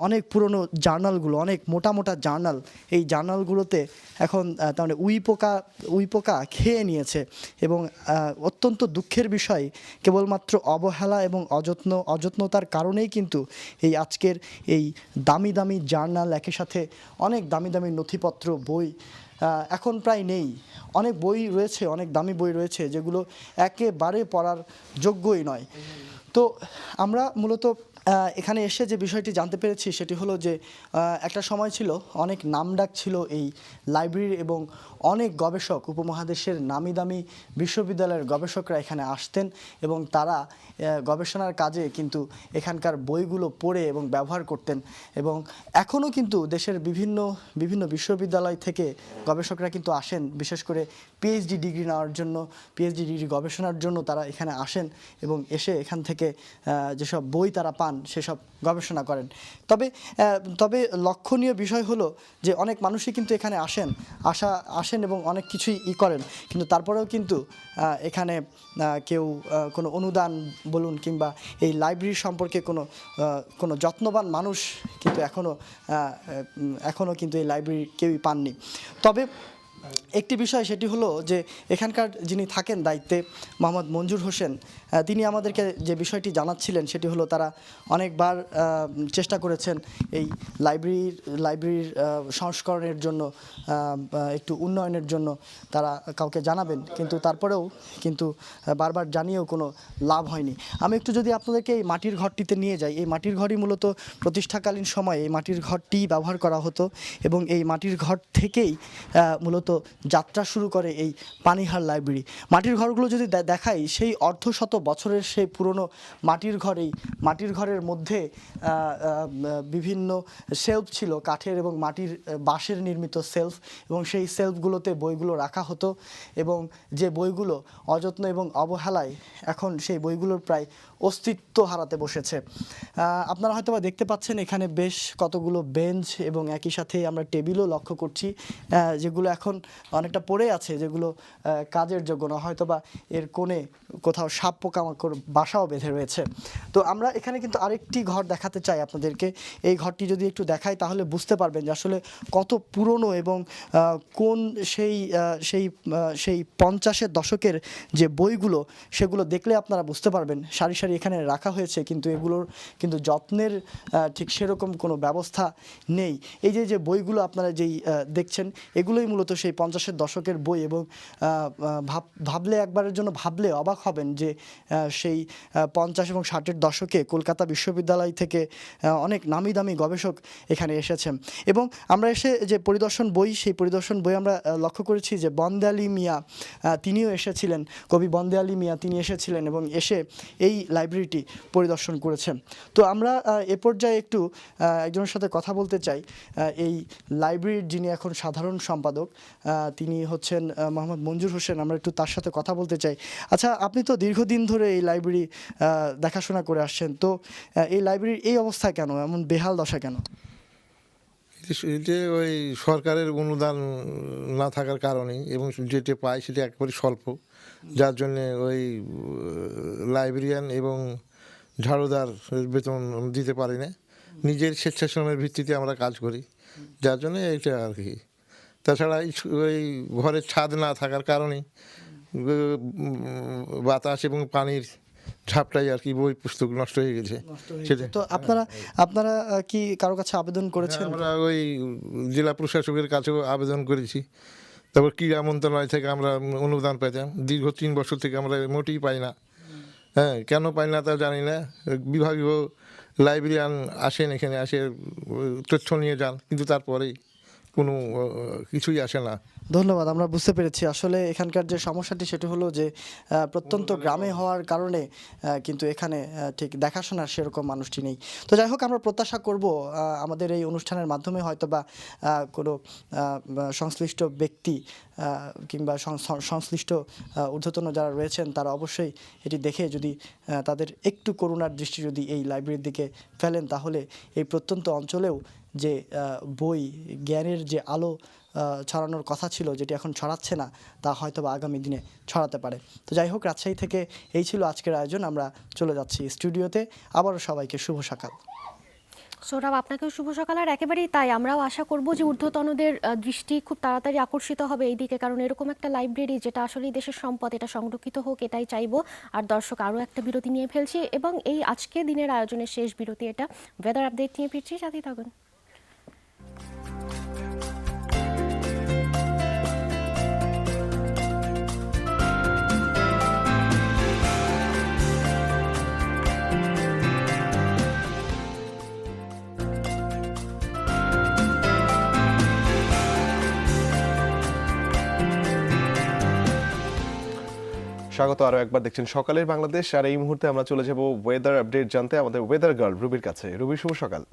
অনেক পুরনো জার্নালগুলো, অনেক মোটা জার্নাল, এই জার্নালগুলোতে এখন তার মানে উই পোকা খেয়ে নিয়েছে। এবং অত্যন্ত দুঃখের বিষয়, কেবলমাত্র অবহেলা এবং অযত্নতার কারণেই কিন্তু এই আজকের এই দামি জার্নাল, একই সাথে অনেক দামি নথিপত্র, বই এখন প্রায় নেই। অনেক বই রয়েছে, অনেক দামি বই রয়েছে যেগুলো একেবারে পড়ার যোগ্যই নয়। তো আমরা মূলত এখানে এসে যে বিষয়টি জানতে পেরেছি সেটি হলো যে একটা সময় ছিল, অনেক নামডাক ছিল এই লাইব্রেরির, এবং অনেক গবেষক, উপমহাদেশের নামি দামি বিশ্ববিদ্যালয়ের গবেষকরা এখানে আসতেন, এবং তারা গবেষণার কাজে কিন্তু এখানকার বইগুলো পড়ে এবং ব্যবহার করতেন। এবং এখনও কিন্তু দেশের বিভিন্ন বিশ্ববিদ্যালয় থেকে গবেষকরা কিন্তু আসেন, বিশেষ করে পিএইচডি ডিগ্রি নেওয়ার জন্য, পিএইচডি ডিগ্রি গবেষণার জন্য তারা এখানে আসেন, এবং এসে এখান থেকে যেসব বই তারা পান সেসব গবেষণা করেন। তবে লক্ষণীয় বিষয় হলো যে অনেক মানুষই কিন্তু এখানে আসেন এবং অনেক কিছুই করেন, কিন্তু তারপরেও কিন্তু এখানে কেউ কোনো অনুদান বলুন কিংবা এই লাইব্রেরি সম্পর্কে কোনো যত্নবান মানুষ কিন্তু এখনও কিন্তু এই লাইব্রেরি কেউই পাননি। তবে একটি বিষয়, সেটি হলো যে এখানকার যিনি থাকেন দায়িত্বে, মোহাম্মদ মঞ্জুর হোসেন, তিনি আমাদেরকে যে বিষয়টি জানাচ্ছিলেন সেটি হলো তারা অনেকবার চেষ্টা করেছেন এই লাইব্রেরির সংস্করণের জন্য, একটু উন্নয়নের জন্য তারা কাউকে জানাবেন, কিন্তু তারপরেও কিন্তু বারবার জানিয়েও কোনো লাভ হয়নি। আমি একটু যদি আপনাদেরকে এই মাটির ঘরটিতে নিয়ে যাই, এই মাটির ঘরই মূলত প্রতিষ্ঠাকালীন সময়ে এই মাটির ঘরটি ব্যবহার করা হতো, এবং এই মাটির ঘর থেকেই মূলত যাত্রা শুরু করে এই পানিহার লাইব্রেরি। মাটির ঘরগুলো যদি দেখাই, সেই অর্ধশত বছরের সেই পুরনো মাটির ঘরের মধ্যে বিভিন্ন শেলফ ছিল, কাঠের এবং মাটির বাঁশের নির্মিত শেলফ, এবং সেই শেলফগুলোতে বইগুলো রাখা হতো, এবং যে বইগুলো অযত্ন এবং অবহেলায় এখন সেই বইগুলোর প্রায় অস্তিত্ব হারাতে বসেছে। আপনারা হয়তো বা দেখতে পাচ্ছেন এখানে বেশ কতগুলো বেঞ্চ এবং একই সাথে আমরা টেবিলও লক্ষ্য করছি, যেগুলো এখন অনেকটা পড়ে আছে, যেগুলো কাজের যোগ্য না, হয়তো বা এর কোণে কোথাও সাপ পোকামাকড় বাসাও বেঁধে রয়েছে। তো আমরা এখানে কিন্তু আরেকটি ঘর দেখাতে চাই আপনাদেরকে। এই ঘরটি যদি একটু দেখাই তাহলে বুঝতে পারবেন যে আসলে কত পুরনো এবং কোন সেই 50-এর দশকের যে বইগুলো, সেগুলো দেখলে আপনারা বুঝতে পারবেন সারি সারি এখানে রাখা হয়েছে, কিন্তু এগুলোর কিন্তু যত্নের ঠিক সেরকম কোনো ব্যবস্থা নেই। এই যে বইগুলো আপনারা যেই দেখছেন, এগুলোই মূলত সেই 50-এর দশকের বই, এবং ভাবলে একবারের জন্য ভাবলে অবাক হবেন যে সেই 50 এবং 60-এর দশকে কলকাতা বিশ্ববিদ্যালয় থেকে অনেক নামি দামি গবেষক এখানে এসেছেন। এবং আমরা এসে যে পরিদর্শন বই, সেই পরিদর্শন বই আমরা লক্ষ্য করেছি যে বন্দে আলী মিয়া তিনিও এসেছিলেন, কবি বন্দে আলী মিয়া তিনি এসেছিলেন এবং এসে এই লাইব্রেরিটি পরিদর্শন করেছেন। তো আমরা এ পর্যায়ে একটু একজনের সাথে কথা বলতে চাই। এই লাইব্রেরির যিনি এখন সাধারণ সম্পাদক, তিনি হচ্ছেন মোহাম্মদ মঞ্জুর হোসেন। আমরা একটু তার সাথে কথা বলতে চাই। আচ্ছা, আপনি তো দীর্ঘদিন ধরে এই লাইব্রেরি দেখাশোনা করে আসছেন, তো এই লাইব্রেরির এই অবস্থা কেন, এমন বেহাল দশা কেন? যে ওই সরকারের অনুদান না থাকার কারণে এবং যেটা পায় সেটা একেবারে স্বল্প, যার জন্যে ওই লাইব্রেরিয়ান এবং ঝাড়ুদার বেতন দিতে পারি না। নিজের স্বেচ্ছাশ্রমের ভিত্তিতে আমরা কাজ করি, যার জন্য এটা আর কি। তাছাড়া ওই ঘরের ছাদ না থাকার কারণে বাতাস এবং পানির ঝাপটাই আর কি বই পুস্তক নষ্ট হয়ে গেছে সেটা। তো আপনারা কি কারো কাছে আবেদন করেছেন? আমরা ওই জেলা প্রশাসকের কাছেও আবেদন করেছি, তারপর ক্রীড়া মন্ত্রণালয় থেকে আমরা অনুদান পেতাম। দীর্ঘ 3 বছর থেকে আমরা মোটেই পাই না। হ্যাঁ, কেন পাই না তা জানি না। বিভাগীয় লাইব্রেরিয়ান আসেন, এখানে আসে তথ্য নিয়ে যান, কিন্তু তারপরেই কোনো কিছুই আসে না। ধন্যবাদ, আমরা বুঝতে পেরেছি। আসলে এখানকার যে সমস্যাটি সেটি হলো যে প্রত্যন্ত গ্রামে হওয়ার কারণে কিন্তু এখানে ঠিক দেখাশোনার সেরকম মানুষটি নেই। তো যাই হোক, আমরা প্রত্যাশা করব আমাদের এই অনুষ্ঠানের মাধ্যমে হয়তো বা কোনো সংশ্লিষ্ট ব্যক্তি কিংবা সংশ্লিষ্ট ঊর্ধ্বতন যারা রয়েছেন তারা অবশ্যই এটি দেখে যদি তাদের একটু করুণার দৃষ্টি যদি এই লাইব্রেরির দিকে ফেলেন, তাহলে এই প্রত্যন্ত অঞ্চলেও যে বই জ্ঞানের যে আলো ছড়ানোর কথা ছিল, যেটি এখন ছড়াচ্ছে না, তা হয়তো বা আগামী দিনে ছড়াতে পারে। তো যাই হোক, রাজশাহী থেকে এই ছিল আজকের আয়োজন। আমরা চলে যাচ্ছি স্টুডিওতে। আবারও সবাইকে শুভ সকাল। সৌরভ, আপনাকেও শুভ সকাল। আর একেবারেই তাই, আমরাও আশা করব যে ঊর্ধ্বতনদের দৃষ্টি খুব তাড়াতাড়ি আকর্ষিত হবে এই দিকে, কারণ এরকম একটা লাইব্রেরি যেটা আসলেই দেশের সম্পদ, এটা সংরক্ষিত হোক, এটাই চাইবো। আর দর্শক, আরও একটা বিরতি নিয়ে ফেলছি এবং এই আজকে দিনের আয়োজনের শেষ বিরতি এটা। ওয়েদার আপডেট নিয়ে ফিরছি, সাথেই থাকুন। স্বাগত আরও একবার, দেখছেন সকালের বাংলাদেশ। আর এই মুহূর্তে আমরা চলে যাব ওয়েদার আপডেট জানতে আমাদের ওয়েদার গার্ল রুবির কাছে। রুবি, শুভ সকাল।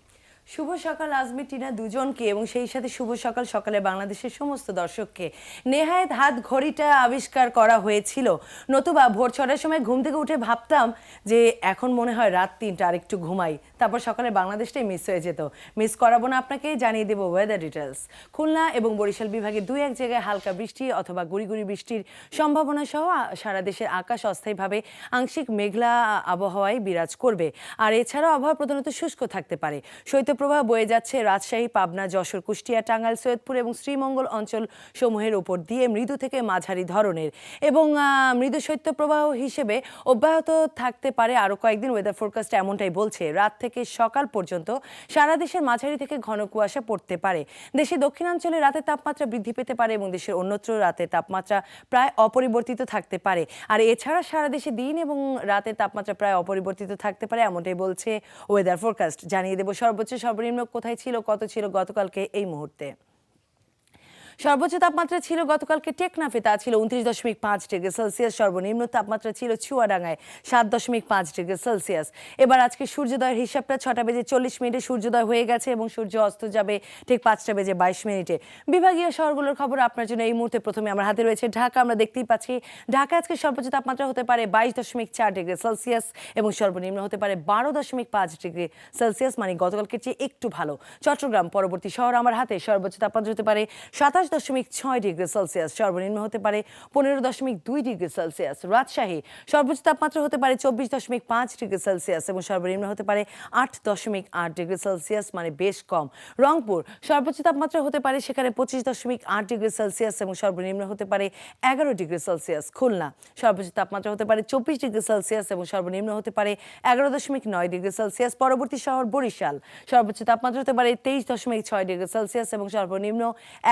শুভ সকাল আজমি, টিনা দুজনকে, এবং সেই সাথে শুভ সকাল সকালে বাংলাদেশের সমস্ত দর্শককে। নেহায়েত হাত ঘড়িটা আবিষ্কার করা হয়েছিল, নতুবা ভোর 6টার সময় ঘুম থেকে উঠে ভাবতাম যে এখন মনে হয় রাত 3টা, আর একটু ঘুমাই, তারপর সকালে বাংলাদেশটাই মিস হয়ে যেত। মিস করাবো না আপনাকে, জানিয়ে দেবো ওয়েদার ডিটেলস। খুলনা এবং বরিশাল বিভাগে 2-1 জায়গায় হালকা বৃষ্টি অথবা গুড়ি গুড়ি বৃষ্টির সম্ভাবনা সহ সারা দেশের আকাশ অস্থায়ীভাবে আংশিক মেঘলা আবহাওয়ায় বিরাজ করবে। আর এছাড়াও আবহাওয়া প্রধানত শুষ্ক থাকতে পারে। শৈত্যপ্রবাহ বয়ে যাচ্ছে রাজশাহী, পাবনা, যশোর, কুষ্টিয়া, টাঙ্গাইল, সৈয়দপুর এবং শ্রীমঙ্গল অঞ্চল সমূহের উপর দিয়ে মৃদু থেকে মাঝারি ধরনের এবং মৃদু শৈত্যপ্রবাহ হিসেবে অব্যাহত থাকতে পারে আরও কয়েকদিন। ওয়েদার ফোরকাস্ট এমনটাই বলছে। রাত থেকে সকাল পর্যন্ত সারা দেশের মাঝারি থেকে ঘন কুয়াশা পড়তে পারে। দেশের দক্ষিণাঞ্চলে রাতের তাপমাত্রা বৃদ্ধি পেতে পারে এবং দেশের অন্যত্র রাতের তাপমাত্রা প্রায় অপরিবর্তিত থাকতে পারে। আর এছাড়া সারা দেশে দিন এবং রাতের তাপমাত্রা প্রায় অপরিবর্তিত থাকতে পারে, এমনটাই বলছে ওয়েদার ফোরকাস্ট। জানিয়ে দেব সর্বোচ্চ সর্বনিম্ন কোথায় ছিল, কত ছিল গতকালকে এই মুহূর্তে। সর্বোচ্চ তাপমাত্রা ছিল গতকালকে টেকনাফে, তা ছিল 29.5 ডিগ্রি সেলসিয়াস। সর্বনিম্ন তাপমাত্রা ছিল চুয়াডাঙ্গায় 7.5 ডিগ্রি সেলসিয়াস। এবার আজকে সূর্যোদয়ের হিসাবটা 6:40 সূর্যোদয় হয়ে গেছে এবং সূর্য অস্ত যাবে ঠিক 5:22। বিভাগীয় শহরগুলোর খবর আপনার জন্য এই মুহূর্তে প্রথমে আমার হাতে রয়েছে ঢাকা। আমরা দেখতেই পাচ্ছি ঢাকা আজকে সর্বোচ্চ তাপমাত্রা হতে পারে 22.4 ডিগ্রি সেলসিয়াস এবং সর্বনিম্ন হতে পারে 12.5 ডিগ্রি সেলসিয়াস, মানে গতকালকে চেয়ে একটু ভালো। চট্টগ্রাম পরবর্তী শহর আমার হাতে, সর্বোচ্চ তাপমাত্রা হতে পারে 27.6 ডিগ্রি সেলসিয়াস, সর্বনিম্ন হতে পারে 15.2 ডিগ্রি সেলসিয়াস। রাজশাহী সর্বোচ্চ তাপমাত্রা হতে পারে 24.5 ডিগ্রি সেলসিয়াস এবং সর্বনিম্ন হতে পারে 8.8 ডিগ্রি সেলসিয়াস, মানে বেশ কম। রংপুর সর্বোচ্চ তাপমাত্রা হতে পারে সেখানে 25.8 ডিগ্রি সেলসিয়াস এবং সর্বনিম্ন হতে পারে 11 ডিগ্রি সেলসিয়াস। খুলনা সর্বোচ্চ তাপমাত্রা হতে পারে 24 ডিগ্রি সেলসিয়াস এবং সর্বনিম্ন হতে পারে 11.9 ডিগ্রি সেলসিয়াস। পরবর্তী শহর বরিশাল সর্বোচ্চ তাপমাত্রা হতে পারে 23.6 ডিগ্রি সেলসিয়াস এবং সর্বনিম্ন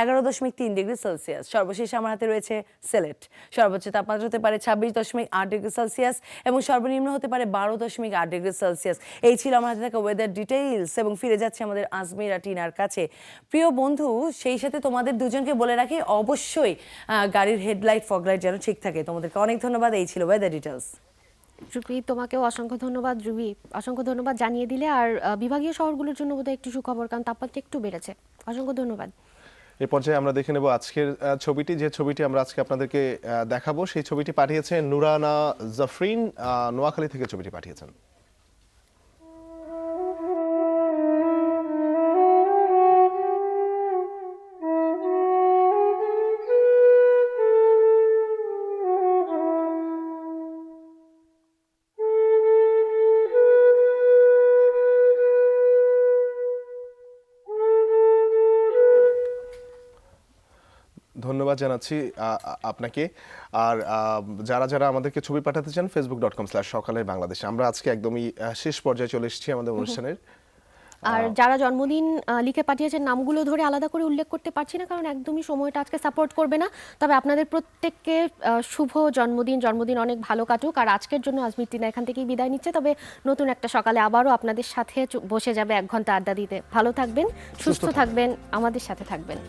11.3 ডিগ্রি সেলসিয়াস। সর্বশেষ আমার হাতে রয়েছে সিলেট, সর্বোচ্চ তাপমাত্রা হতে পারে 26.8 ডিগ্রি সেলসিয়াস এবং সর্বনিম্ন হতে পারে 12.8 ডিগ্রি সেলসিয়াস। এই ছিল আমার হাতে থাকা ওয়েদার ডিটেইলস এবং ফিরে যাচ্ছে আমাদের আজমিরা টিনার কাছে। প্রিয় বন্ধু, সেই সাথে তোমাদের দুজনকে বলে রাখি অবশ্যই গাড়ির হেডলাইট ফগলাইট যেন ঠিক থাকে। তোমাদেরকে অনেক ধন্যবাদ। এই ছিল ওয়েদার ডিটেইলস। রুবি, তোমাকেও অসংখ্য ধন্যবাদ। রুবি, অসংখ্য ধন্যবাদ জানিয়ে দিলে। আর বিভাগীয় শহরগুলোর জন্য বোধহয় একটু সুখবর, কারণ তাপমাত্রা একটু বেড়েছে। অসংখ্য ধন্যবাদ। এই পর্যায়ে আমরা দেখে নেব আজকের ছবিটি, যে ছবিটি আমরা আজকে আপনাদেরকে দেখাবো। সেই ছবিটি পাঠিয়েছে নুরানা জাফরিন, নোয়াখালী থেকে ছবিটি পাঠিয়েছেন। ধন্যবাদ জানাচ্ছি আপনাকে। আর যারা যারা আমাদেরকে ছবি পাঠাতে চান facebook.com/সকালের বাংলাদেশ। আমরা আজকে একদমই শেষ পর্যায়ে চলে এসেছি আমাদের অনুষ্ঠানের। আর যারা জন্মদিন লিখে পাঠিয়েছেন নামগুলো ধরে আলাদা করে উল্লেখ করতে পারছি না, কারণ একদমই সময়টা আজকে সাপোর্ট করবে না। তবে আপনাদের প্রত্যেককে শুভ জন্মদিন অনেক ভালো কাটুক। আর আজকের জন্য আজমির টিনা এখান থেকেই বিদায় নিচ্ছে। তবে নতুন একটা সকালে আবারও আপনাদের সাথে বসে যাবে 1 ঘন্টা আড্ডা দিতে। ভালো থাকবেন, সুস্থ থাকবেন, আমাদের সাথে থাকবেন।